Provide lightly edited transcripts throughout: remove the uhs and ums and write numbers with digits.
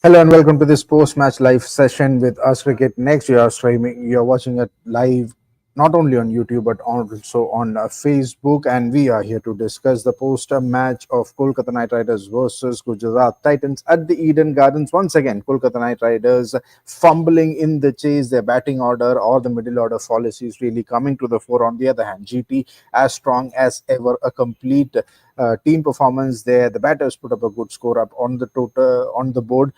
Hello and welcome to this post-match live session with Us Cricket Next. You're watching it live not only on YouTube but also on Facebook, and we are here to discuss the post-match of Kolkata Knight Riders versus Gujarat Titans at the Eden Gardens. Once again, Kolkata Knight Riders fumbling in the chase. Their batting order or the middle order fallacy is really coming to the fore. On the other hand, GT as strong as ever, a complete team performance there. The batters put up a good score up on the total on the board,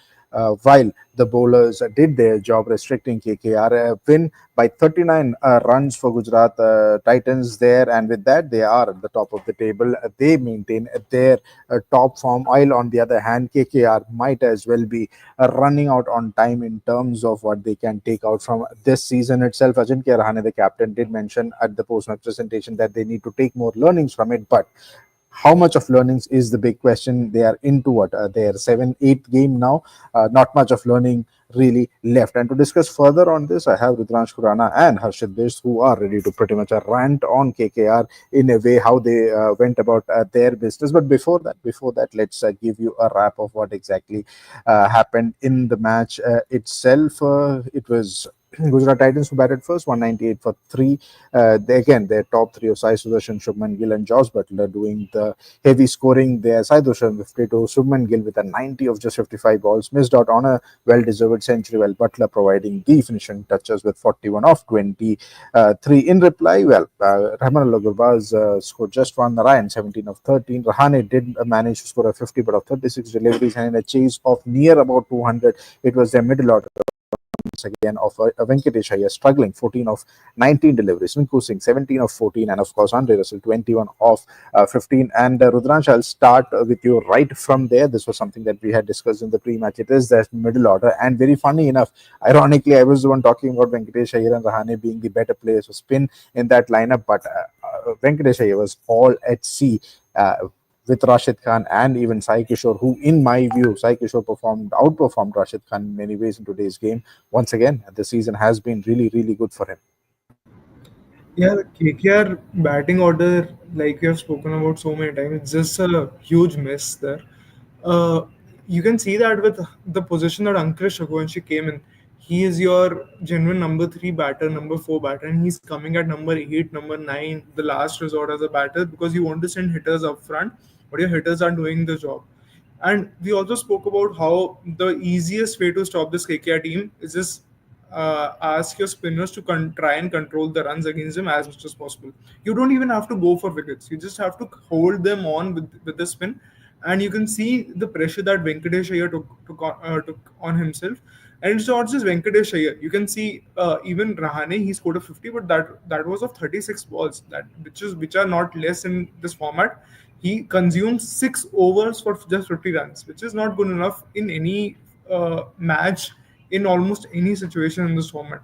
while the bowlers did their job restricting KKR. A win by 39 runs for Gujarat Titans there, and with that, they are at the top of the table. They maintain their top form, while on the other hand, KKR might as well be running out on time in terms of what they can take out from this season itself. Ajinkya Rahane, the captain, did mention at the post-match presentation that they need to take more learnings from it, but how much of learnings is the big question. They are into what their 7th, 8th game now. Not much of learning really left. And to discuss further on this, I have Rudransh Khurana and Harshit Bish, who are ready to pretty much rant on KKR in a way how they went about their business. But before that, let's give you a wrap of what exactly happened in the match itself. It was Gujarat Titans who batted first, 198 for 3. Again, their top three of Sai Sudharsan, Shubman Gill, and Josh Butler doing the heavy scoring there. Sai Sudharsan 52, Shubman Gill with a 90 of just 55 balls, missed out on a well-deserved century, while Butler providing the finishing touches with 41 of 23. In reply, Rahman Al Gurbaz scored just one, Ryan 17 of 13. Rahane did manage to score a 50, but of 36 deliveries, and in a chase of near about 200, it was their middle order once again of Venkatesh Iyer struggling, 14 of 19 deliveries, Rinku Singh 17 of 14, and of course Andre Russell 21 of 15. And Rudransh, I'll start with you right from there. This was something that we had discussed in the pre-match. It is that middle order, and very funny enough, ironically, I was the one talking about Venkatesh Iyer and Rahane being the better players for spin in that lineup, but Venkatesh Iyer was all at sea. With Rashid Khan and even Sai Kishore, who, in my view, Sai Kishore outperformed Rashid Khan in many ways in today's game. Once again, the season has been really, really good for him. Yeah, the KKR batting order, like we have spoken about so many times, it's just a huge mess there. Uh, you can see that with the position that Ankush Raghuvanshi came in. He is your genuine number three batter, number four batter, and he's coming at number eight, number nine, the last resort as a batter because you want to send hitters up front, but your hitters are doing the job. And we also spoke about how the easiest way to stop this KKR team is just ask your spinners to try and control the runs against them as much as possible. You don't even have to go for wickets. You just have to hold them on with the spin. And you can see the pressure that Venkatesh Iyer took on himself. And it's not just Venkatesh Iyer. You can see even Rahane, he scored a 50, but that was of 36 balls, which are not less in this format. He consumed 6 overs for just 50 runs, which is not good enough in any match in almost any situation in this format.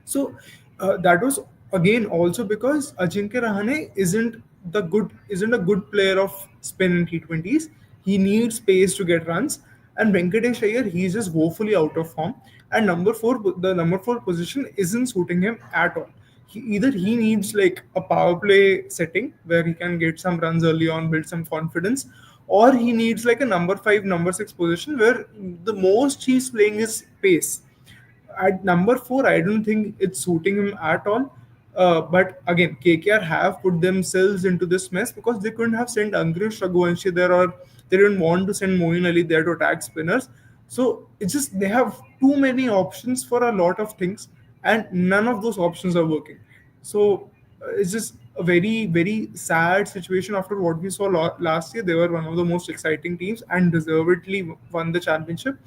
So that was again also because Ajinkya Rahane isn't a good player of spin in T20s. He needs pace to get runs, and Venkatesh Iyer he's just woefully out of form. And the number four position isn't suiting him at all. Either he needs like a power play setting where he can get some runs early on, build some confidence, or he needs like a number five, number six position where the most he's playing is pace. At number four, I don't think it's suiting him at all. But again, KKR have put themselves into this mess because they couldn't have sent Ankush Raghuvanshi there, or they didn't want to send Moeen Ali there to attack spinners. So it's just they have too many options for a lot of things, and none of those options are working. So it's just a very, very sad situation after what we saw last year. They were one of the most exciting teams and deservedly won the championship.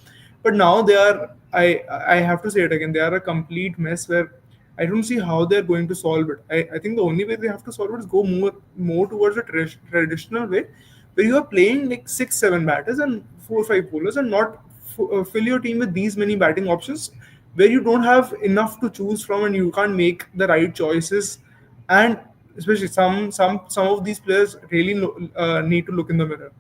But now they are, I have to say it again, they are a complete mess where I don't see how they're going to solve it. I think the only way they have to solve it is go more towards a traditional way where you are playing like six, seven batters and four, five bowlers and not fill your team with these many batting options where you don't have enough to choose from and you can't make the right choices. And especially some of these players really need to look in the mirror.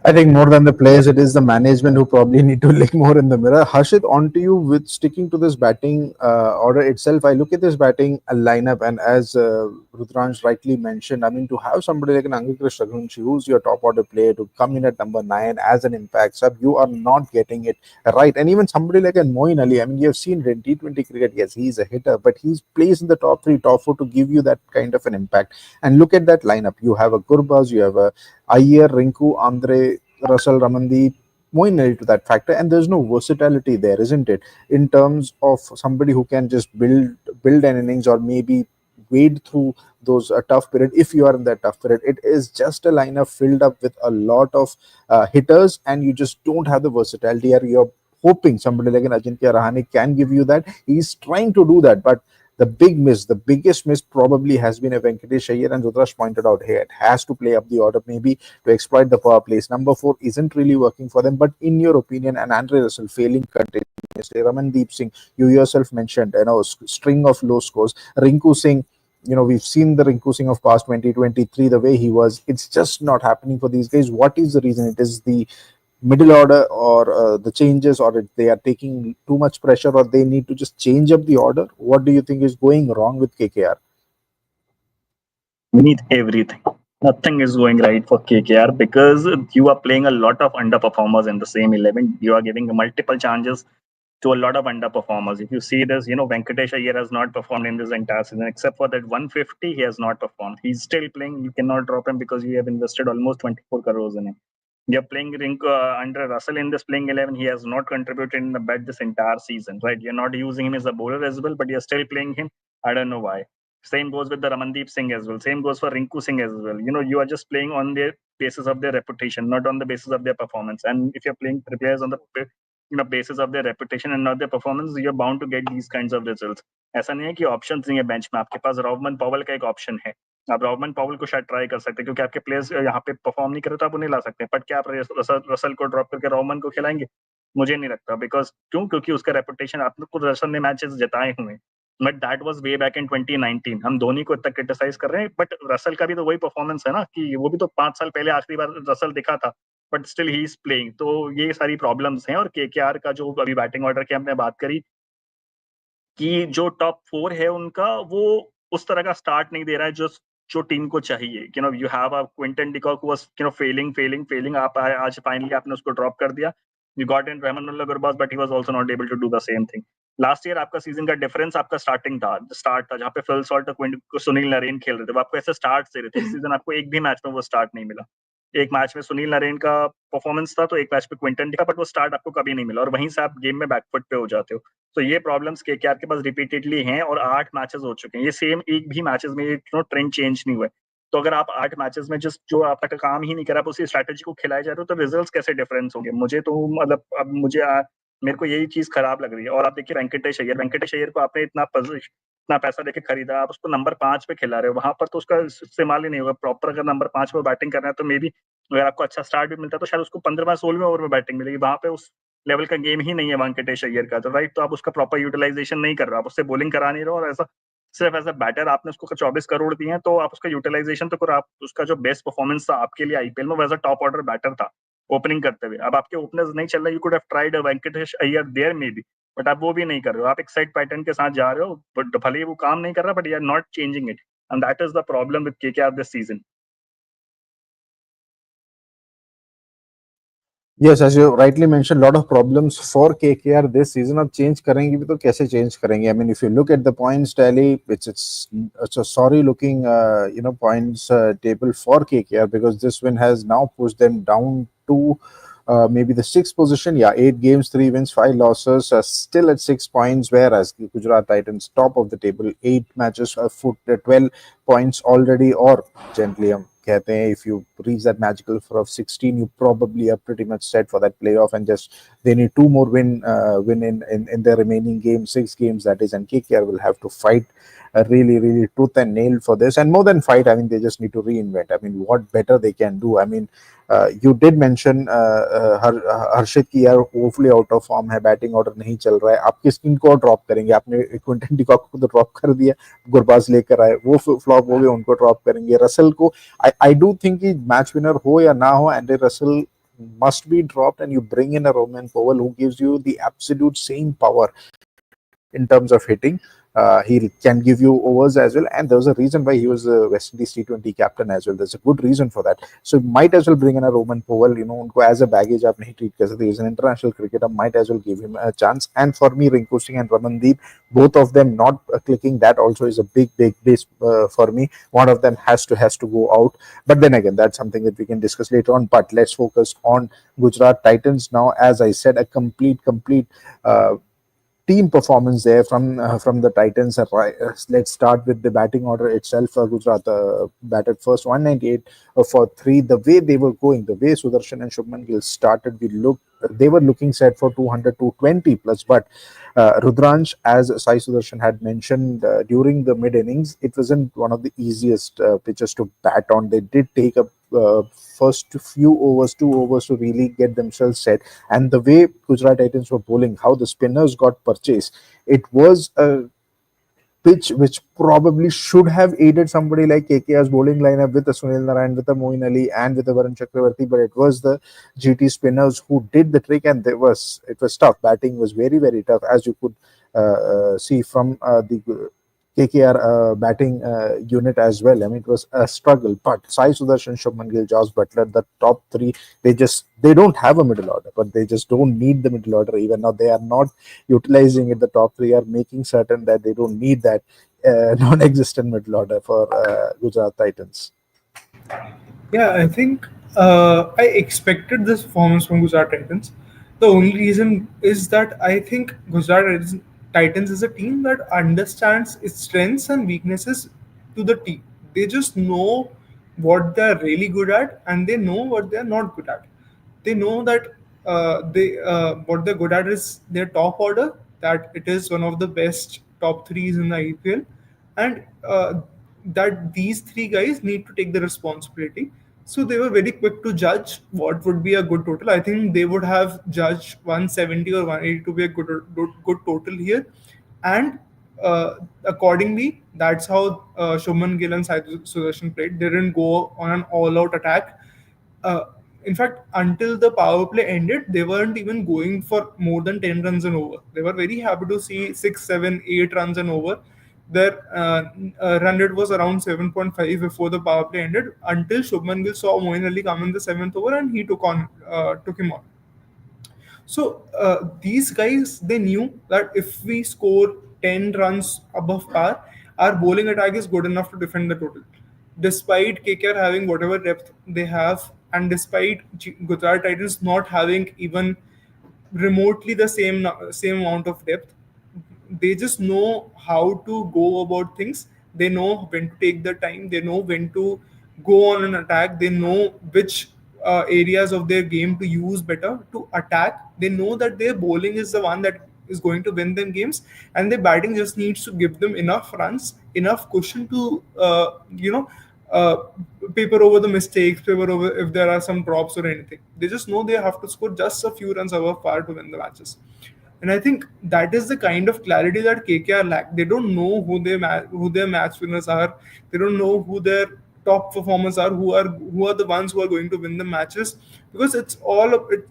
I think more than the players, it is the management who probably need to look more in the mirror. Harshit, on to you with sticking to this batting order itself. I look at this batting lineup, and as Rudransh rightly mentioned, I mean, to have somebody like an Angikrish Raghunshi, who's your top order player, to come in at number 9 as an impact sub, you are not getting it right. And even somebody like a Moeen Ali, I mean, you have seen in T20 cricket, yes, he's a hitter, but he's plays in the top 3, top 4 to give you that kind of an impact. And look at that lineup. You have a Gurbaz, you have a Ayer, Rinku, Andre, Russell, Ramandeep, Moeen to that factor, and there's no versatility there, isn't it? In terms of somebody who can just build an innings or maybe wade through those tough period. If you are in that tough period, it is just a lineup filled up with a lot of hitters, and you just don't have the versatility. Or you're hoping somebody like an Ajinkya Rahane can give you that. He's trying to do that, but the biggest miss probably has been a Venkatesh Iyer, and Rudrash pointed out here, it has to play up the order maybe to exploit the power plays. Number 4 isn't really working for them, but in your opinion, and Andre Russell failing continuously, Ramandeep Singh, you yourself mentioned, string of low scores, Rinku Singh, we've seen the Rinku Singh of past 2023, the way he was. It's just not happening for these guys. What is the reason? It is the middle order, or the changes, or they are taking too much pressure, or they need to just change up the order? What do you think is going wrong with KKR? Beneath everything. Nothing is going right for KKR because you are playing a lot of underperformers in the same 11. You are giving multiple chances to a lot of underperformers. If you see this, Venkatesh Iyer has not performed in this entire season, except for that 150, he has not performed. He's still playing. You cannot drop him because you have invested almost 24 crores in him. You're playing under Russell in this playing 11. He has not contributed in the bat this entire season, right? You're not using him as a bowler as well, but you're still playing him. I don't know why. Same goes with the Ramandeep Singh as well. Same goes for Rinku Singh as well. You are just playing on the basis of their reputation, not on the basis of their performance. And if you're playing players on the basis of their reputation and not their performance, you're bound to get these kinds of results. ऐसा नहीं है कि option नहीं है bench में. आपके पास रॉबमन Powell का एक ऑप्शन है. आप रॉबमन पॉवल को शायद ट्राई कर सकते हैं क्योंकि आपके प्लेयर्स यहाँ पे परफॉर्म नहीं करे तो आप उन्हें ला सकते हैं. बट क्या आप रसल को ड्रॉप करके रॉबमन को खिलाएंगे? मुझे नहीं लगता. बिकॉज क्यों? क्योंकि उसका रेपुटेशन आपने खुद रसल ने मैचेस जिताए हुए हैं. But that was way back in 2019. हम धोनी को इतना क्रिटिसाइज कर रहे हैं, बट रसल का भी तो वही परफॉर्मेंस है ना कि वो भी तो 5 साल पहले आखिरी बार रसल दिखा था, but still he is playing. तो ये सारी प्रॉब्लम्स हैं. और केकेआर का जो अभी बैटिंग ऑर्डर की हमने बात करी कि जो टॉप 4 है उनका, वो उस तरह का स्टार्ट नहीं दे रहा है जो जो टीम को चाहिए. You have a Quinton de Kock who was failing. आप आज फाइनली आपने उसको ड्रॉप कर दिया. You got in Rahmanullah Gurbaz, but he was also not able to do the same thing. Last year आपका सीजन का डिफरेंस आपका स्टार्ट था जहाँ पे फिल सॉल्ट और सुनील नरेन खेल रहे थे. वो आपको ऐसे स्टार्ट दे रहे थे. इस सीजन आपको एक भी मैच में वो स्टार्ट नहीं मिला. एक मैच में सुनील नरेन का परफॉर्मेंस था तो एक मैच में क्विंटन दिखा, बट वो स्टार्ट आपको कभी नहीं मिला और वहीं से आप गेम में बैकफुट पे हो जाते हो. तो ये प्रॉब्लम्स केकेआर के पास रिपीटेडली हैं और 8 मैचेस हो चुके हैं. ये सेम एक भी मैचेस में ट्रेंड चेंज नहीं हुआ है. तो अगर आप 8 मैचेस में जस्ट जो आपका काम ही नहीं करा, आप उसी स्ट्रैटेजी को खिलाए जा रहे हो, तो रिजल्ट्स कैसे डिफरेंस होंगे? मुझे तो मतलब अब मेरे को यही चीज खराब लग रही है. और आप देखिए वेंकटेश अय्यर को आपने इतना पैसा देके खरीदा, आप उसको नंबर 5 पे खिला रहे हो. वहां पर तो उसका इस्तेमाल ही नहीं होगा प्रॉपर. अगर नंबर 5 पे बैटिंग करना है तो मे बी अगर आपको अच्छा स्टार्ट भी मिलता है तो शायद उसको 15वें-16वें ओवर में बैटिंग मिलेगी. वहां पे उस लेवल का गेम ही नहीं है वेंकटेश अय्यर का. तो राइट, तो आप उसका प्रॉपर यूटिलाइजेशन नहीं कर रहे हो. आप उससे बॉलिंग करा नहीं रहे हो और ऐसा सिर्फ एज अ बैटर आपने उसको 24 करोड़ दिए हैं, तो आप उसका यूटिलाइजेशन तो करो. आप उसका जो बेस्ट परफॉर्मेंस था आपके लिए आईपीएल में, वैसा टॉप ऑर्डर बैटर था ओपनिंग करते हुए. अब आपके ओपनर्स नहीं चल रहे. You could have tried Venkatesh Iyer there maybe, but आप वो भी नहीं कर रहे हो. आप एक सेट पैटर्न के साथ जा रहे हो, बट भले ही वो काम नहीं कर रहा, but you are not changing it, and that is the problem with KKR this season. Yes, as you rightly mentioned, lot of problems for KKR this season. अब change करेंगे भी तो कैसे change करेंगे? I mean, if you look at the points tally, it's a sorry looking points table for KKR, because this win has now pushed them down to maybe the 6th position. Yeah, 8 games, 3 wins, 5 losses, still at 6 points. Whereas Gujarat Titans top of the table, 8 matches, 12 points already, or gently कहते हैं, if you reach that magical for of 16, you probably are pretty much set for that playoff, and just they need 2 more win in their remaining games, 6 games that is, and KKR will have to fight really tooth and nail for this. And more than fight, I mean, they just need to reinvent. I mean, what better they can do? I mean, you did mention हर्षित की यार woefully out of form है, batting order नहीं चल रहा है. आप किनको drop करेंगे? आपने क्विंटन डिकॉक को तो ड्रॉप कर दिया, गुरबाज लेकर आए, वो फ्लॉप हो गए, उनको ड्रॉप करेंगे. रसल को I do think कि मैच विनर हो या ना हो, Andre Russell must be dropped, and you bring in a Roman Powell who gives you the absolute same power in terms of hitting. He can give you overs as well, and there's a reason why he was the West Indies T20 captain as well. There's a good reason for that. So might as well bring in a Roman Powell. उनको as a baggage आप नहीं treat कर सकते. He's an international cricketer. Might as well give him a chance. And for me, Rinku Singh and Ramandeep, both of them not clicking. That also is a big base for me. One of them has to go out. But then again, that's something that we can discuss later on. But let's focus on Gujarat Titans now. As I said, a complete. Team performance there from the Titans. Let's start with the batting order itself. Gujarat batted first 198 for three. The way they were going, the way Sudarshan and Shubman Gill started, they were looking set for 200 to 20 plus. But Rudransh, as Sai Sudarshan had mentioned during the mid innings, it wasn't one of the easiest pitches to bat on. They did take a first few overs, 2 overs to really get themselves set. And the way Gujarat Titans were bowling, how the spinners got purchased, it was a pitch which probably should have aided somebody like KKR's bowling lineup with a Sunil Narayan, with a Moeen Ali, and with a Varun Chakravarti. But it was the GT spinners who did the trick, and it was tough. Batting was very tough, as you could see from the KKR batting unit as well. I mean, it was a struggle. But Sai Sudarshan, Shubman Gill, Josh Butler, the top three, they don't have a middle order, but they just don't need the middle order. Even now, they are not utilizing it. The top three are making certain that they don't need that non-existent middle order for Gujarat Titans. Yeah, I think I expected this performance from Gujarat Titans. The only reason is that I think Titans is a team that understands its strengths and weaknesses to the team. They just know what they're really good at, and they know what they're not good at. They know that they what they're good at is their top order, that it is one of the best top threes in the IPL, and that these three guys need to take the responsibility. So they were very quick to judge what would be a good total. I think they would have judged 170 or 180 to be a good total here, and accordingly, that's how Shubman Gill and Sai Sudarshan played. They didn't go on an all-out attack. Uh, in fact, until the power play ended, they weren't even going for more than 10 runs and over. They were very happy to see 6, 7, 8 runs and over. Their run rate was around 7.5 before the power play ended, until Shubman Gill saw Moeen Ali come in the seventh over and he took him on. So these guys, they knew that if we score 10 runs above par, our bowling attack is good enough to defend the total. Despite KKR having whatever depth they have, and despite Gujarat Titans not having even remotely the same amount of depth, they just know how to go about things. They know when to take the time. They know when to go on an attack. They know which areas of their game to use better to attack. They know that their bowling is the one that is going to win them games, and their batting just needs to give them enough runs, enough cushion to uh, paper over the mistakes, paper over if there are some drops or anything. They just know they have to score just a few runs above par to win the matches. And I think that is the kind of clarity that KKR lack. They don't know who their match winners are. They don't know who their top performers are. Who are the ones who are going to win the matches, because it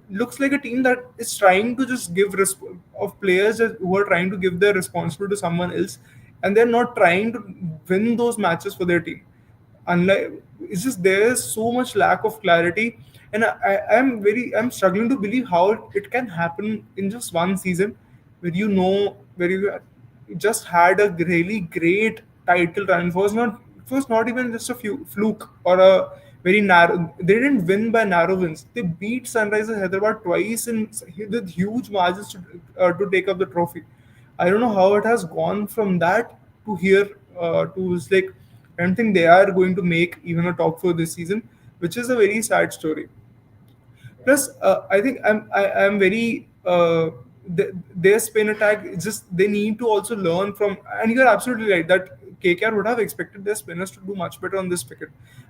looks like a team that is trying to just of players who are trying to give their responsibility to someone else, and they're not trying to win those matches for their team. Unlike, it's just there's so much lack of clarity, and I'm struggling to believe how it can happen in just one season, where you just had a really great title run. It was not even just a few fluke or a very narrow. They didn't win by narrow wins. They beat Sunrisers Hyderabad twice with huge margins to take up the trophy. I don't know how it has gone from that to here, to it's like I don't think they are going to make even a top four this season, which is a very sad story. Plus, I think I'm very their spin attack. It's just they need to also learn from. And you're absolutely right that KKR would have expected their spinners to do much better on this wicket,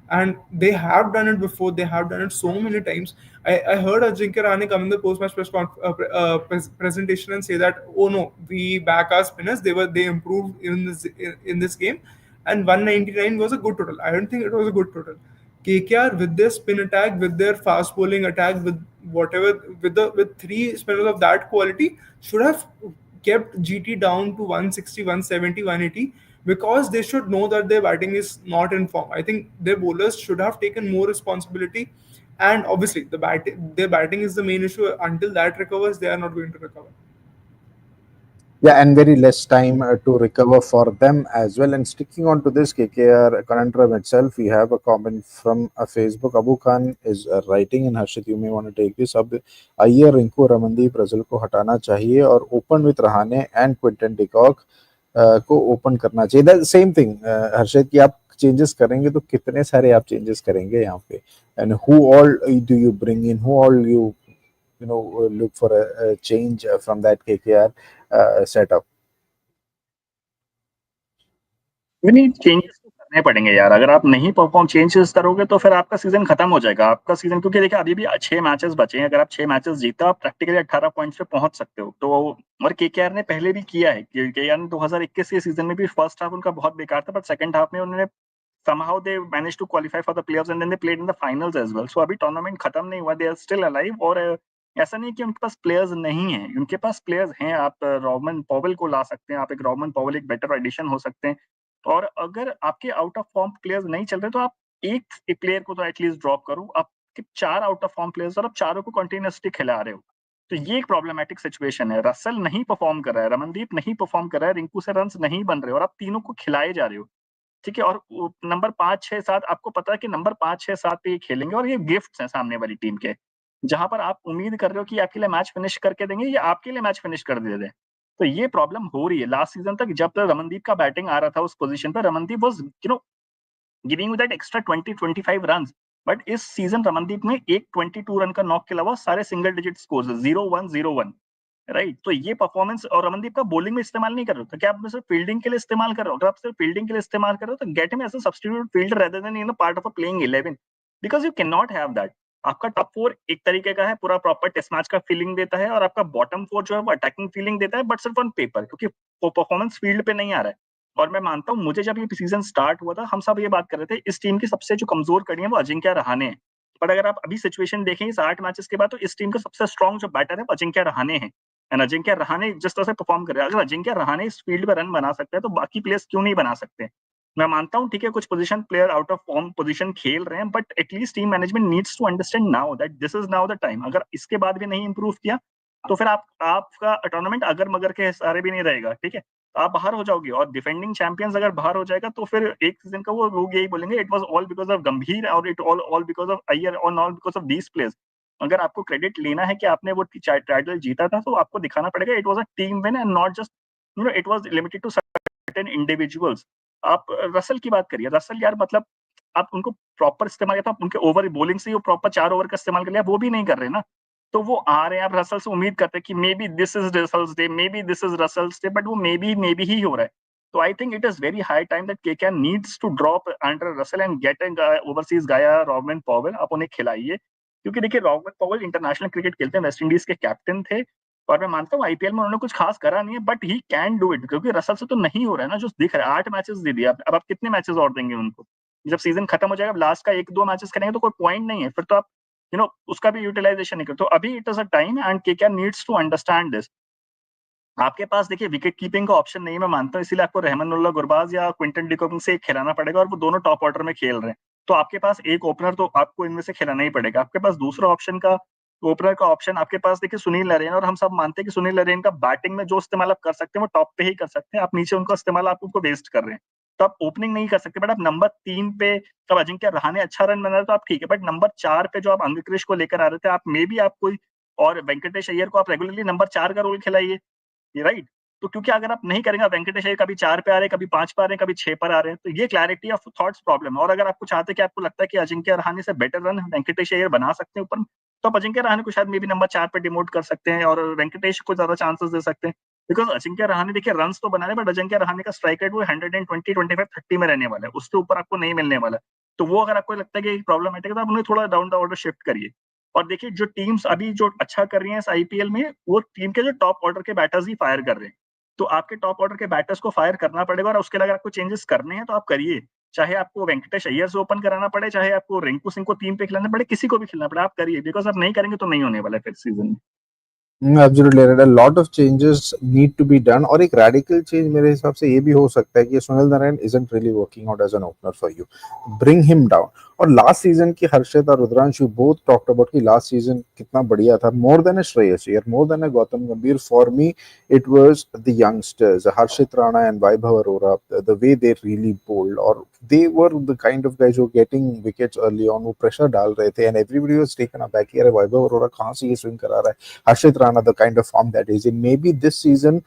and they have done it before. They have done it so many times. I heard Ajinkya Rahane come in the post-match presentation and say that, oh no, we back our spinners. They improved in this game, and 199 was a good total. I don't think it was a good total. KKR with their spin attack, with their fast bowling attack, with whatever, with three spinners of that quality, should have kept GT down to 160, 170, 180, because they should know that their batting is not in form. I think their bowlers should have taken more responsibility, and obviously their batting is the main issue. Until that recovers, they are not going to recover. Yeah, and very less time to recover for them as well. And sticking on to this KKR conundrum itself, we have a comment from Facebook. Abu Khan is writing, and Harshit, you may want to take this up. आइए रिंकू रमनदीप रजल को हटाना चाहिए और open with Rahane and Quinton de Kock को open करना चाहिए. That same thing हर्षित, कि आप चेंजेस करेंगे तो कितने सारे आप चेंजेस करेंगे यहाँ पे, and who all do you bring in, who all you look for a change from that KKR setup. नहीं, चेंजेस तो करने पड़ेंगे यार. अगर आप नहीं परफॉर्म चेंजेस करोगे तो फिर आपका सीजन खत्म हो जाएगा. आपका सीजन, क्योंकि देखिए अभी भी 6 मैचेस बचे हैं. अगर आप 6 मैचेस जीते हो, आप प्रैक्टिकली 18 पॉइंट्स पे पहुंच सकते हो. तो और केकेआर ने पहले भी किया है. केकेआर ने 2021 के सीजन में भी फर्स्ट हाफ उनका बहुत बेकार था, बट सेकंड हाफ में उन्होंने somehow they managed to qualify for the playoffs and then they played in the finals as well. So अभी टूर्नामेंट खत्म नहीं हुआ, they are still alive. और ऐसा नहीं कि उनके पास प्लेयर्स नहीं है, उनके पास प्लेयर्स हैं. आप रॉबमन पॉवेल को ला सकते हैं. आप एक रॉबमन पॉवेल एक बेटर एडिशन हो सकते हैं. और अगर आपके आउट ऑफ फॉर्म प्लेयर्स नहीं चल रहे तो आप एक प्लेयर को तो एटलीस्ट ड्रॉप करो. आपके 4 आउट ऑफ फॉर्म प्लेयर्स और आप चारों को कंटिन्यूसली खिला रहे हो, तो ये एक प्रॉब्लमेटिक सिचुएशन है. रसल नहीं परफॉर्म कर रहा है, रमनदीप नहीं परफॉर्म कर रहा है, रिंकू से रन्स नहीं बन रहे और आप तीनों को खिलाए जा रहे हो. ठीक है. और नंबर 5, 6, 7 आपको पता है कि नंबर 5, 6, 7 पे ये खेलेंगे और ये गिफ्ट्स हैं सामने वाली टीम के, जहां पर आप उम्मीद कर रहे हो कि आपके लिए मैच फिनिश करके देंगे या आपके लिए मैच फिनिश कर दे दें. तो ये प्रॉब्लम हो रही है. लास्ट सीजन तक जब तक रमनदीप का बैटिंग आ रहा था उस पोजीशन पे, Ramandeep was giving you that extra 20-25 run. But इस सीजन रमनदीप ने एक 22 रन का नॉक के अलावा सारे सिंगल डिजिट स्कोर्स 0-1-0-1, राइट. तो ये परफॉर्मेंस, और रमनदीप का बॉलिंग में इस्तेमाल नहीं कर रहे हो तो क्या आप सिर्फ फील्डिंग के लिए इस्तेमाल कर रहे हो? अगर आप सिर्फ फील्डिंग के लिए इस्तेमाल कर रहे हो तो get him as a substitute fielder rather than part of a playing 11, because you can not have that. आपका टॉप 4 एक तरीके का है, पूरा प्रॉपर टेस्ट मैच का फीलिंग देता है, और आपका बॉटम 4 जो है वो अटैकिंग फीलिंग देता है, बट सिर्फ ऑन पेपर, क्योंकि वो परफॉर्मेंस फील्ड पे नहीं आ रहा है. और मैं मानता हूँ, मुझे जब ये सीजन स्टार्ट हुआ था हम सब ये बात कर रहे थे इस टीम की सबसे जो कमजोर कड़ी है वो अजिंक्य रहाणे है. बट अगर आप अभी सिचुएशन देखें इस 8 मैचेस के बाद, तो इस टीम का सबसे स्ट्रॉन्ग जो बैटर है वो अजिंक्य रहाणे है. एंड अजिंक्य रहाणे जिस तरह से परफॉर्म कर रहा है, अगर अजिंक्य रहाणे इस फील्ड पे रन बना सकता है तो बाकी प्लेयर्स क्यों नहीं बना सकते? मैं मानता हूँ ठीक है, कुछ position player out of form position खेल रहे हैं, but at least team management needs to understand now that this is now the time. अगर इसके बाद भी नहीं इंप्रूव किया तो फिर आपका टूर्नामेंट अगर मगर के सारे भी नहीं रहेगा. ठीक है, तो आप बाहर हो जाओगे. और डिफेंडिंग चैंपियंस अगर बाहर हो जाएगा तो फिर एक सीजन का वो लोग यही बोलेंगे it was all because of Gambhir और it all because of Iyer और all because of these players. अगर आपको क्रेडिट लेना है कि आपने वो टाइटल जीता था तो आपको दिखाना पड़ेगा it was a team win and not just it was limited to certain individuals. आप रसल की बात करिए. रसल यार, मतलब आप उनको प्रॉपर इस्तेमाल किया, उनके ओवर बॉलिंग से वो प्रॉपर 4 ओवर का इस्तेमाल कर लिया, वो भी नहीं कर रहे ना. तो वो आ रहे हैं, आप रसल से उम्मीद करते हैं कि maybe this is Russell's day, maybe this is Russell's day, but वो मे बी ही हो रहा है. तो I think it is very high time that KKR needs to drop Andre Russell and get an overseas guy Rovman Powell. आप उन्हें खिलाइए, क्योंकि देखिए रॉबर्ट पॉवेल इंटरनेशनल क्रिकेट खेलते हैं, वेस्ट इंडीज के कैप्टन थे, और मैं मानता हूँ आईपीएल में उन्होंने कुछ खास करा नहीं है, but he can do it, क्योंकि रसल से तो नहीं हो रहा है ना जो दिख रहा है. 8 मैचेस दे दिए, अब आप कितने मैचेस और देंगे उनको? जब सीजन खत्म हो जाएगा, लास्ट का 1-2 मैचेस करेंगे तो कोई पॉइंट नहीं है, फिर तो आप उसका भी यूटिलाइजेशन नहीं करते. तो अभी it is a time and KKR needs to understand this. आपके पास देखिए विकेट कीपिंग का ऑप्शन नहीं, मैं मानता हूँ, इसीलिए आपको रहमानुल्लाह गुरबाज या क्विंटन डिकॉक से खिलाना पड़ेगा, और वो दोनों टॉप ऑर्डर में खेल रहे हैं. तो आपके पास एक ओपनर तो आपको इनमें से खिलाना ही पड़ेगा. आपके पास दूसरा ऑप्शन का ओपनर का ऑप्शन आपके पास देखिए सुनील नरेन, और हम सब मानते हैं कि सुनील नरेन का बैटिंग में जो इस्तेमाल आप कर सकते हैं वो टॉप पे ही कर सकते हैं. आप नीचे उनका इस्तेमाल आप उनको वेस्ट कर रहे हैं, तो आप ओपनिंग नहीं कर सकते. बट आप नंबर 3 पे जब अजिंक्य रहाणे अच्छा रन बना रहे तो आप ठीक है, बट नंबर 4 पे जो आप अंगक्रिश को लेकर आ रहे थे, आप मे बी आप कोई और वेंकटेश अय्यर को आप रेगुलरली नंबर 4 का रोल खिलाइए, राइट. तो क्योंकि अगर आप नहीं करेंगे, वेंकटेश अय्यर कभी 4 पे आ रहे हैं, कभी 5 पे आ रहे हैं, कभी 6 पर आ रहे हैं, तो ये क्लैरिटी ऑफ थॉट्स प्रॉब्लम है. और अगर आपको चाहते हैं कि आपको लगता है कि अजिंक्य रहाणे से बेटर रन वेंकटेश अय्यर बना सकते हैं ऊपर, तो आप अजिंक्य रहाणे को शायद मे बी नंबर 4 पे डिमोट कर सकते हैं और वेंकटेश को ज्यादा चांसेस दे सकते हैं. बिकॉज अजिंक्य रहाणे देखिए रन्स तो बना रहे, बट अजिंक्य रहाणे का स्ट्राइक रेट वो 120, 25, 30 में रहने वाला है, उसके ऊपर आपको नहीं मिलने वाला. तो वो अगर आपको लगता है कि प्रॉब्लमेटिक है तो आप उन्हें थोड़ा डाउन द ऑर्डर शिफ्ट करिए. और देखिए जो टीम्स अभी जो अच्छा कर रही हैं इस आईपीएल में, वो टीम के जो टॉप ऑर्डर के बैटर्स ही फायर कर रहे हैं. तो आपके टॉप ऑर्डर के बैटर्स को फायर करना पड़ेगा, और उसके लिए अगर आपको चेंजेस करने हैं तो आप करिए. चाहे आपको वेंकटेश अय्यर से ओपन कराना पड़े, चाहे आपको रिंकू सिंह को 3 पे खिलाना पड़े, किसी को भी खिलाना पड़े, आप करिए, बिकॉज आप नहीं करेंगे तो नहीं होने वाला है फिर सीजन में। Absolutely right, a lot of changes need to be done, और एक रेडिकल चेंज मेरे हिसाब से ये भी हो सकता है कि Sunil Narine isn't really working out as an opener for you, bring him down. और लास्ट सीजन की हर्षित और रुद्रांशु बोथ टॉक्ड अबाउट कि लास्ट सीजन कितना बढ़िया था, more than a Shreyas Iyer, more than a Gautam Gambhir, for me it was the youngsters Harshit Rana and Vaibhav Arora, the way they really bowled, और they were the kind of guys who were getting wickets early on, वो pressure डाल रहे थे, and everybody was taken aback, यार वैभव अरोरा कहाँ से ये swing करा रहा है, Harshit Rana, the kind of form that is in. Maybe this season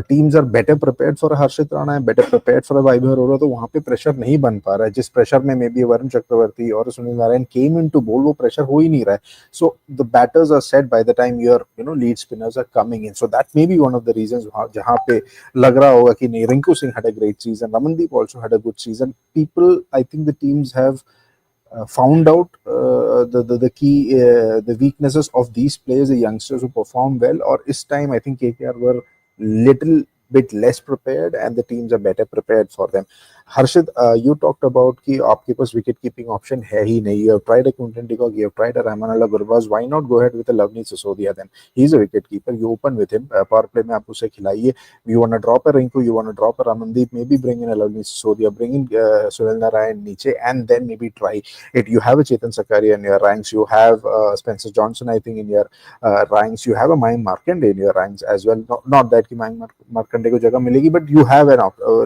teams are better prepared for a Harshit Rana and better prepared for a Vaibhav Arora, तो वहाँ पे प्रेशर नहीं बन पा रहा है जिस प्रेशर में मे बी वरुण चक्रवर्ती और Sunil Narine came in to bowl, वो प्रेशर हो ही नहीं रहा है. So the batters are set by the time your lead spinners are coming in, so that may be one of the reasons जहाँ पे लग रहा होगा कि नहीं, Rinku Singh had a great season, Ramandeep also had a good season, people I think the teams have found out the key the weaknesses of these players, the youngsters who perform well. Or this time, I think KKR were little bit less prepared, and the teams are better prepared for them. Harshit, you talked about कि आपके पास wicket keeping option है ही नहीं. You have tried a Quinton de Kock, you have tried a Rahmanullah Gurbaz. Why not go ahead with a Lovely Sisodia then? He's a wicket keeper. You open with him. Power play में आप उसे खिलाइए. You want to drop a Rinku, you want to drop a Ramandeep, maybe bring in a Lovely Sisodia, bring in Sunil Narayan niche, and then maybe try it. You have a Chetan Sakaria in your ranks. You have Spencer Johnson, I think, in your ranks. You have a Mayank Markande in your ranks as well. Not that कि Mayank Markande को जगह मिलेगी, but you have a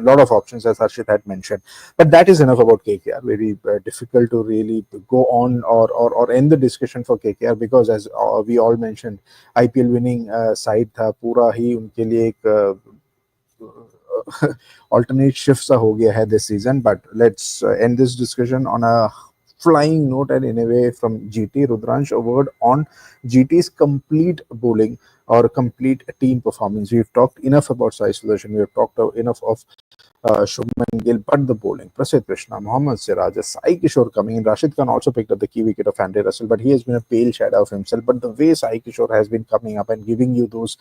lot of options, as Harshit had mentioned. But that is enough about KKR. Very difficult to really go on or end the discussion for KKR, because as we all mentioned, IPL winning side था, पूरा ही उनके लिए एक alternate shifts हो गया है this season. But let's end this discussion on a flying note, and in a way from GT. Rudransh, a word on GT's complete bowling or complete team performance. We've talked enough about Sai Sudarshan, we have talked enough of Shubman Gill, but the bowling, Prasidh Krishna, Mohammad Siraj, Sai Kishore coming in. Rashid Khan also picked up the key wicket of Andre Russell, but he has been a pale shadow of himself. But the way Sai Kishore has been coming up and giving you those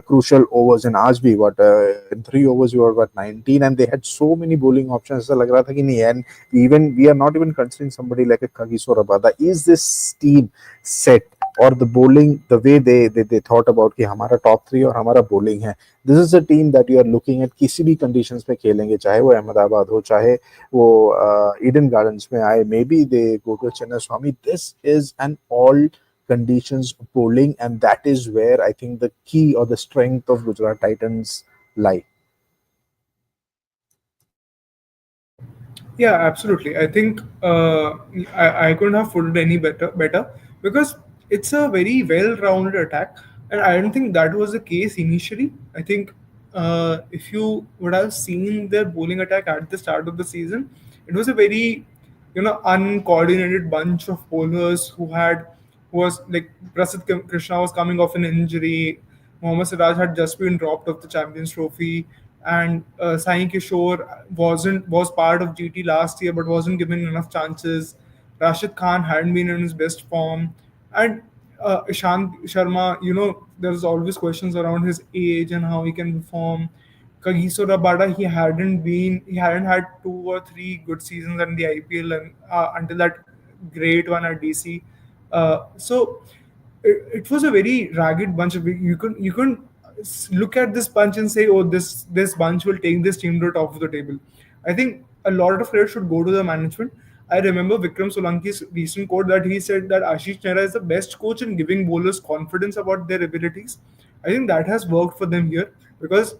crucial overs, and आज भी what in 3 overs you were what 19, and they had so many bowling options. ऐसा लग रहा था कि नहीं, and even we are not even considering somebody like a Kagiso Rabada. Is this team set, or the bowling, the way they thought about कि हमारा top 3 और हमारा bowling है, this is a team that you are looking at किसी भी conditions में खेलेंगे, चाहे वो अहमदाबाद हो, चाहे वो ईडन गार्डन्स में आए, maybe they go to Chennai Swami. This is an all conditions bowling, and that is where I think the key or the strength of Gujarat Titans lie. Yeah, absolutely. I think I couldn't have put it any better because it's a very well-rounded attack, and I don't think that was the case initially. I think if you would have seen their bowling attack at the start of the season, it was a very uncoordinated bunch of bowlers who was like Prasidh Krishna was coming off an injury. Mohammad Siraj had just been dropped off the Champions Trophy, and Sai Kishore was part of GT last year but wasn't given enough chances. Rashid Khan hadn't been in his best form, and Ishant Sharma, there's always questions around his age and how he can perform. Kagiso Rabada, he hadn't had 2 or 3 good seasons in the IPL and until that great one at DC. So it was a very ragged bunch of you couldn't look at this bunch and say, oh, this bunch will take this team to the top of the table. I think a lot of credit should go to the management. I remember Vikram Solanki's recent quote that he said that Ashish Nehra is the best coach in giving bowlers confidence about their abilities. I think that has worked for them here because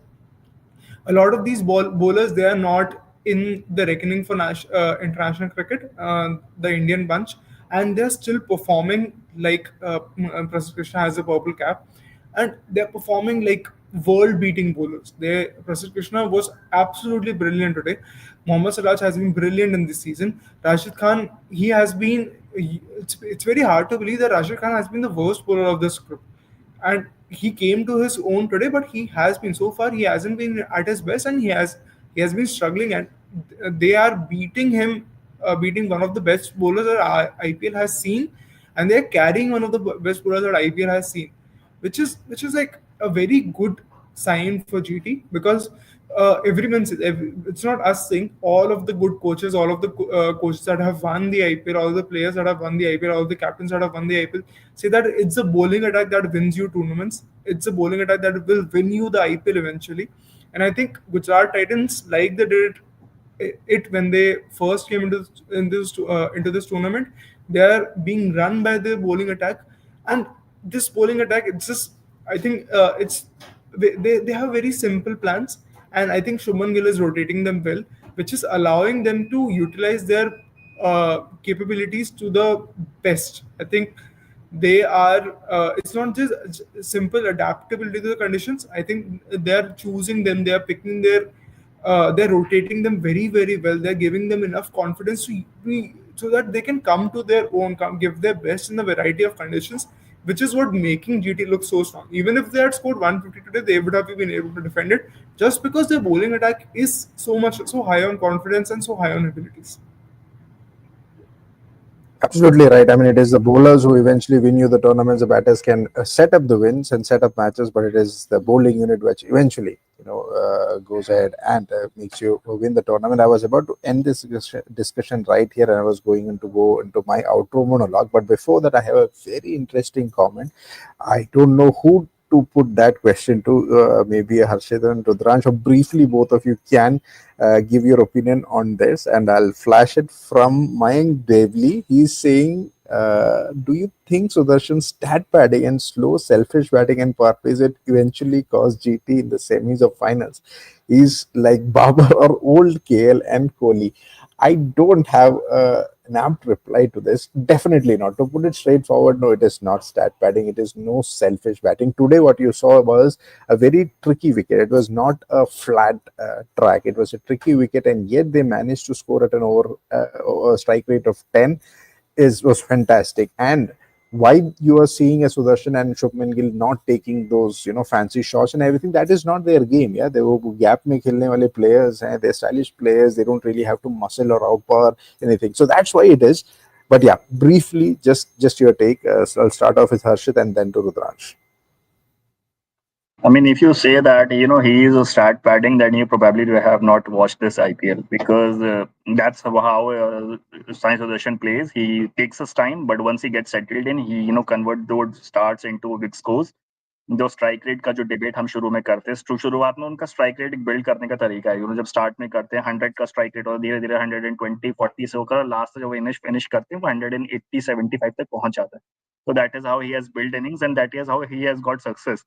a lot of these bowlers, they are not in the reckoning for international cricket, the Indian bunch, and they're still performing like Prasidh Krishna has a purple cap, and they're performing like world-beating bowlers. Prasidh Krishna was absolutely brilliant today. Mohammad Siraj has been brilliant in this season. Rashid Khan, he has been. It's very hard to believe that Rashid Khan has been the worst bowler of this group, and he came to his own today, but he has been so far he hasn't been at his best, and he has been struggling, and they are beating him, beating one of the best bowlers that IPL has seen, and they're carrying one of the best bowlers that IPL has seen, which is like a very good sign for GT because it's not us saying, all of the good coaches, all of the coaches that have won the IPL, all the players that have won the IPL, all the captains that have won the IPL say that it's a bowling attack that wins you tournaments. It's a bowling attack that will win you the IPL eventually. And I think Gujarat Titans, like they did it when they first came into this tournament, they are being run by the bowling attack. And this bowling attack, it's just, I think it's they have very simple plans. And I think Shubman Gill is rotating them well, which is allowing them to utilize their capabilities to the best. I think they are it's not just simple adaptability to the conditions. I think they're choosing them, they're picking their they're rotating them very very well. They're giving them enough confidence to so that they can come to their own, come give their best in a variety of conditions, which is what making GT look so strong. Even if they had scored 150 today, they would have been able to defend it, just because their bowling attack is so high on confidence and so high on abilities. Absolutely right. I mean, it is the bowlers who eventually win you the tournaments. The batters can set up the wins and set up matches, but it is the bowling unit which eventually, goes ahead and makes you win the tournament. I was about to end this discussion right here, and I was going to go into my outro monologue. But before that, I have a very interesting comment. I don't know who to put that question to. Maybe Harshit and Rudransh, or briefly, both of you can give your opinion on this, and I'll flash it from Mayank Devli. He's saying, do you think Sudarshan's stat padding and slow, selfish batting and power plays it eventually caused GT in the semis of finals? He's like Babar or old KL and Kohli. I don't have an apt reply to this. Definitely not. To put it straightforward, no, it is not stat padding. It is no selfish batting. Today, what you saw was a very tricky wicket. It was not a flat track. It was a tricky wicket, and yet they managed to score at an strike rate of 10 is was fantastic. And why you are seeing a Sudarshan and Shubman Gill not taking those fancy shots and everything, that is not their game. Yeah, they were gap mein khelne wale players and they're stylish players. They don't really have to muscle or outpower anything. So that's why it is. But yeah, briefly, just your take. So I'll start off with Harshit and then to Rudransh. I mean, if you say that he is a stat padding, then you probably have not watched this IPL, because that's how Sai Sudharsan plays. He takes his time, but once he gets settled in, he convert those starts into big scores. जो strike rate का जो debate हम शुरू में करते हैं, शुरुआत में उनका स्ट्राइक रेट बिल्ड करने का तरीका है, जब स्टार्ट में करते हैं 100 का स्ट्राइक रेट और धीरे धीरे 120 40 से होकर लास्ट जब फिनिश फिनिश करते हैं वो 180 75 तक पहुंच जाता है. So that is how he has built innings, and that is how he has got success.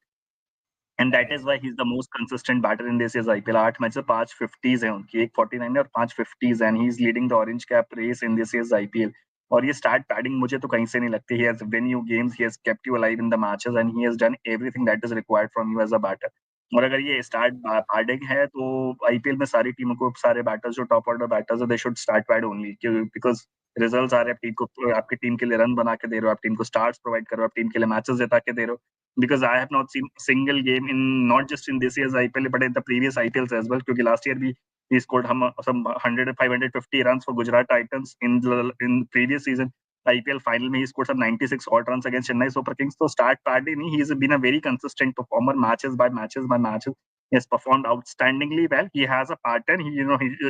And that is why he's the most consistent batter in this year's IPL. 8 match से 5 50s हैं उनकी, एक 49 है और 5 50s, and he's leading the orange cap race in this year's IPL. और ये start padding मुझे तो कहीं से नहीं लगती. He has win you games, he has kept you alive in the matches, and he has done everything that is required from you as a batter. और अगर ये स्टार्ट पैडिंग है तो आईपीएल में सारी टीमों को, सारे बैटर्स जो टॉप ऑर्डर बैटर्स है, they should start pad only, because results आ रहे हैं. टीम को, आपकी टीम के लिए रन बना के दे रहे हो, आप टीम को स्टार्ट्स प्रोवाइड कर रहे हो, आप टीम के लिए मैचेस जिता के दे रहे हो. Because I have not seen a single game in, not just in this year's IPL but in the previous IPLs as well. Because last year we scored some 100 550 runs for Gujarat Titans in previous season. IPL final mein he scored some 96 odd runs against Chennai Super Kings. So start padding, he's been a very consistent performer, matches by matches by matches. He has performed outstandingly well. He has a pattern. He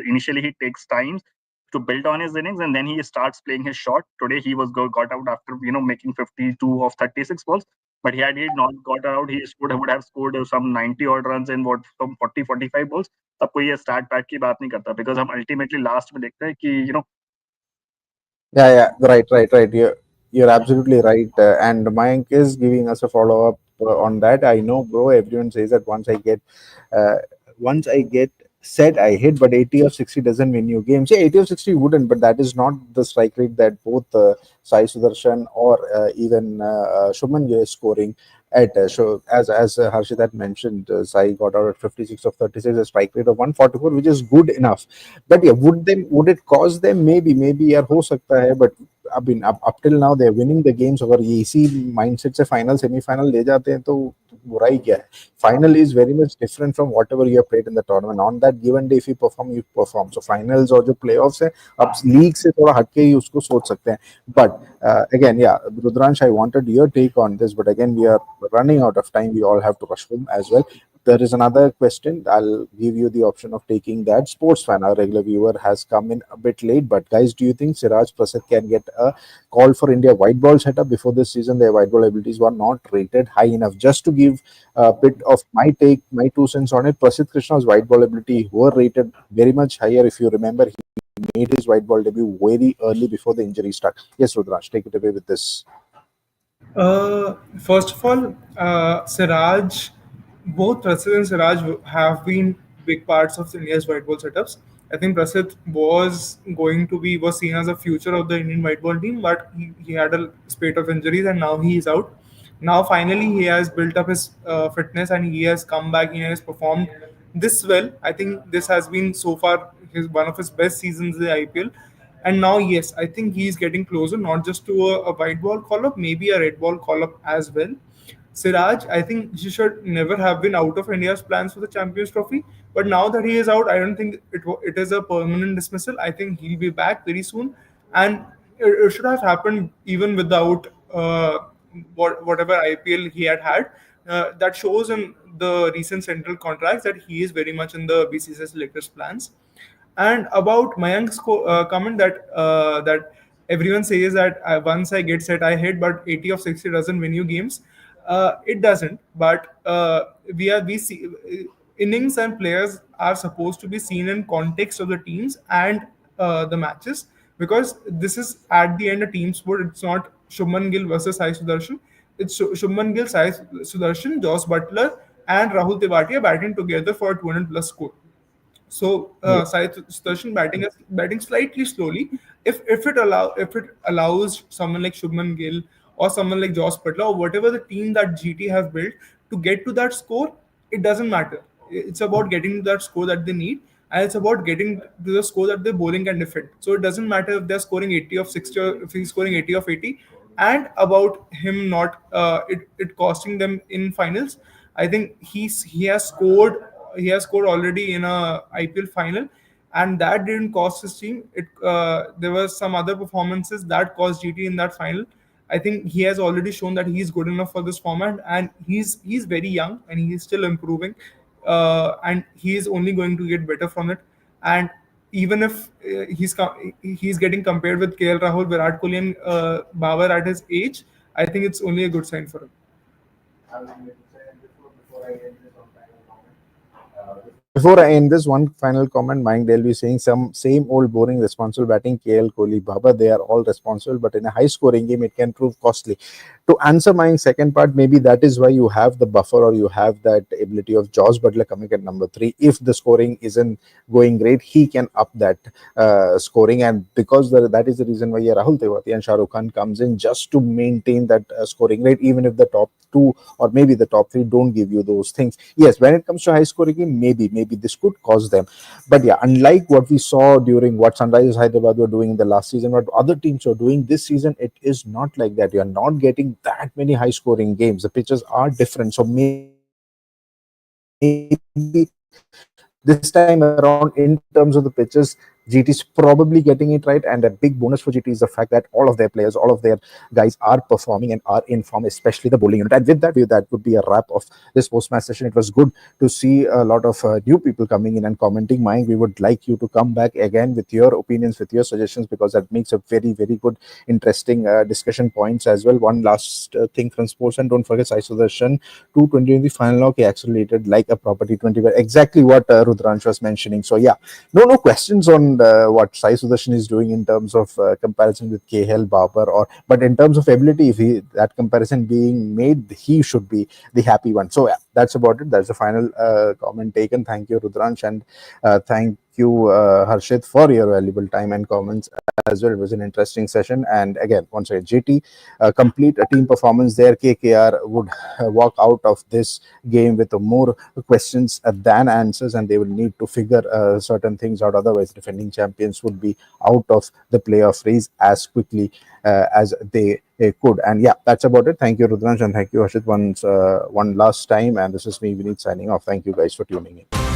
initially he takes time to build on his innings, and then he starts playing his shot. Today he was got out after making 52 of 36 balls. But had he not got out, he would have scored some 90 odd runs in some 40 45 balls. तब कोई ये start pad की बात नहीं करता, because हम ultimately last में देखते हैं कि Yeah, right. You're absolutely right. And Mayank is giving us a follow up on that. I know, bro. Everyone says that uh, once I get set, I hit, but 80 of 60 doesn't win you games. Yeah, 80 of 60 wouldn't, but that is not the strike rate that both Sai Sudarshan or even Shubman Gill is scoring at. So as Harshit had mentioned, Sai got out at 56 of 36, a strike rate of 144, which is good enough. But yeah, would it cause them? Maybe यार हो सकता है, but I mean up till now they're winning the games. अगर ये इसी mindset से final semi-final ले जाते हैं तो बुराई क्या है? Final is very much different from whatever you have played in the tournament. On that given day, if you perform, you perform. So finals और जो playoffs है, अब league से थोड़ा हटके ही उसको सोच सकते हैं. But again, yeah, Rudransh, I wanted your take on this, but again we are running out of time. We all have to rush home as well. there is another question. I'll give you the option of taking that. Sports fan, our regular viewer, has come in a bit late, but guys, do you think Siraj Prasad can get a call for India white ball setup before this season? Their white ball abilities were not rated high enough. Just to give a bit of my take, my 2 cents on it, Prasidh Krishna's white ball ability were rated very much higher. If you remember, he made his white ball debut very early before the injury start. Yes, Rudraj, take it away with this. First of all, Siraj, both Prasid and Siraj have been big parts of India's white ball setups. I think Prasid was seen as a future of the Indian white ball team, but he had a spate of injuries and now he is out. Now finally he has built up his fitness and he has come back. He has performed this well. I think this has been so far one of his best seasons in the IPL. And now, yes, I think he's getting closer, not just to a white ball call up, maybe a red ball call up as well. Siraj, I think he should never have been out of India's plans for the Champions Trophy. But now that he is out, I don't think it is a permanent dismissal. I think he'll be back very soon. And it should have happened even without whatever IPL he had. That shows in the recent central contracts that he is very much in the BCCI selectors' plans. And about Mayank's comment that everyone says that once I get set, I hit, but 80 of 60 doesn't win you games. It doesn't. But we see innings and players are supposed to be seen in context of the teams and the matches, because this is at the end a team sport. It's not Shubman Gill versus Sai Sudarshan. It's Shubman Gill, Sai Sudarshan, Joss Butler, and Rahul Tewatia batting together for a 200 plus score. So Sai Sudarshan batting slightly slowly. If it allows someone like Shubman Gill or someone like Joss Butler or whatever the team that GT have built to get to that score, it doesn't matter. It's about getting to that score that they need, and it's about getting to the score that the bowling can defend. So it doesn't matter if they're scoring 80 of 60 or if he's scoring 80 of 80, and about him not it costing them in finals. I think he has scored already in a IPL final, and that didn't cost his team. There were some other performances that cost GT in that final. I think he has already shown that he's good enough for this format, and he's very young and he's still improving, and he is only going to get better from it. And even if he's getting compared with KL Rahul, Virat Kohli, and Babar at his age, I think it's only a good sign for him. Before I end this, one final comment. Mike, they'll be saying some same old boring responsible batting. KL Kohli, Baba, they are all responsible, but in a high scoring game, it can prove costly. To answer my second part, maybe that is why you have the buffer or you have that ability of Josh Butler coming at number 3. If the scoring isn't going great, he can up that scoring, and because that is the reason why Rahul Tewati and Shah Rukh Khan comes in just to maintain that scoring rate, even if the top 2 or maybe the top 3 don't give you those things. Yes, when it comes to high scoring game, maybe this could cause them. But yeah, unlike what we saw during what Sunrisers Hyderabad were doing in the last season, what other teams are doing this season, it is not like that. You are not getting that many high scoring games. The pitches are different. So maybe this time around, in terms of the pitches, GT is probably getting it right. And a big bonus for GT is the fact that all of their players, all of their guys are performing and are in form, especially the bowling unit. And with that would be a wrap of this post-match session. It was good to see a lot of new people coming in and commenting. Mike, we would like you to come back again with your opinions, with your suggestions, because that makes a very, very good, interesting discussion points as well. One last thing from sports, and don't forget Sai Sudarshan 220 in the final knock. He accelerated like a proper T20, but exactly what Rudransh was mentioning. So yeah, no questions on what Sai Sudarshan is doing in terms of comparison with KL Babar, but in terms of ability, if that comparison being made, he should be the happy one. So yeah, that's about it. That's the final comment taken. Thank you, Rudransh, and thank you, Harshit, for your valuable time and comments as well. It was an interesting session. And again, once again, GT complete a team performance there. KKR would walk out of this game with more questions than answers, and they will need to figure certain things out. Otherwise, defending champions would be out of the playoff race as quickly as they could. And yeah, that's about it. Thank you, Rudransh, and thank you, Harshit, one last time. And this is me, Vineet, signing off. Thank you guys for tuning in.